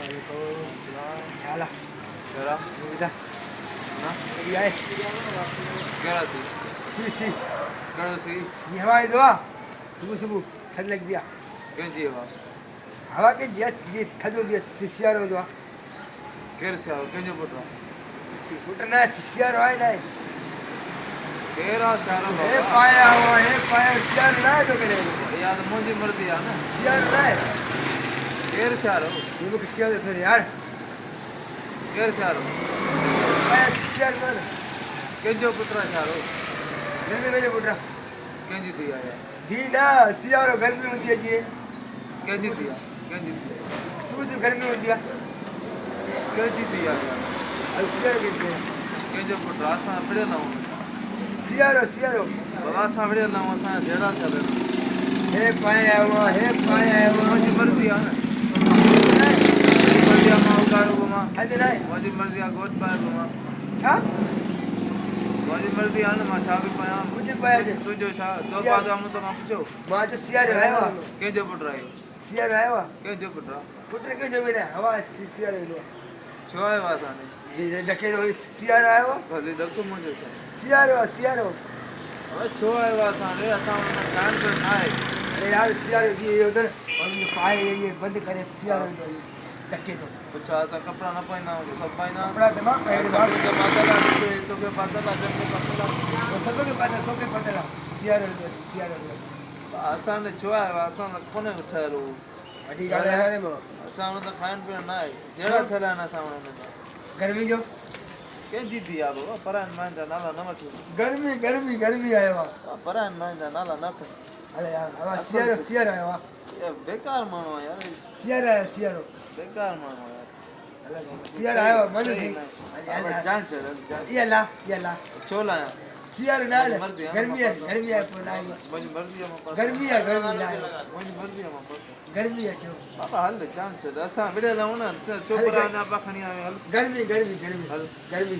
Chala. Kera? Mira. Na? Sí, ahí. Kera si? Sí, sí. Kero si? ये हवा दवा सुबह सुबह ठंड लग दिया Kenji wa? हवा के जिया ये ठंडो दिया सिसियारो दवा Kera si aho? Kenji putra? उठना सिसियारो है ना Kera si aho हे baba? पाया सिसियारो ना तो करे Yaad munji mardi ya na? सिसियारो ना Kera si aho? ये लोग सिसियारो थे यार Kera si aho? पाया सिसियारो ना Kenjo putra si aho? गर्मी में जो उठ रहा Kenji diya ya? दी ना सिसियारो गर्मी होती है जी Kenji diya? Kenji diya? सुबह सुबह गर्मी होती है Kenji diya ya? अब सिसियारो कहते हैं Kenjo putra asa bide na hu? सिसियारो सिसियारो Baba asa bide na hu asa dheda chale. हे पाया Munji mardi ya na? Mardi ya ma ugaru guma. है ना Munji mardi ya got paya guma. छा Munji mardi ya na ma cha bi paya. कुछ पाया जे तुझो छा तो बाजो हम तो पुछो मां जो सिसियारो है वा कंहिंजो पुटु आहे सिसियारो है वा कंहिंजो पुटु आहे पुत्र के जो मेरा हवा सिसियारो लो छो आयो आहे असांखे ये डके तो सियारो आयो भले धकु मुंहिंजो छा सियारो अरे छो आयो आहे असांखे असां हुन में खाइण पीअण न आहे अरे यार सियारो जी ये उधर और ये पाए ये बंद करे सियारो डके तो पुछा असां कपिड़ा न पाईंदा आहियूं सभु पाईंदा आहियूं कपड़ा दिमाग पहले बात सभु पातल आहे तोखे पातल आहे जंहिंखे पातल आहे तो सब के पता सियारो असांखे छो आयो आहे असां त कोन्हे ठहियल हू वॾी ॻाल्हि आहे ने असां हुन त खाइण पीअण न आहे जहिड़ा ठहियल आहिनि असां हुन में गर्मी जो कंहिंजी थी आहे बाबा परायनि मायुनि जा नाला न वठो गर्मी आयो आहे परायनि मायुनि जा नाला न खण अरे यार हवा सियारो आयो आहे इहे बेकार माण्हू आहे यार सियारो बेकार माण्हू आहे यार सियारो आयो मन सही न आहे। जान चल ये ला छो लायां सियारो ना गर्मी है पोला मुंहिंजी मर्ज़ी आहे मां पढ़ गर्मी है मुंहिंजी मर्ज़ी आहे मां पढ़ गर्मी है छो बाबा हल जान चल असां विड़ियल आहियूं न चोपड़ा अञा पा खणी आया आहियूं हल गर्मी हल गर्मी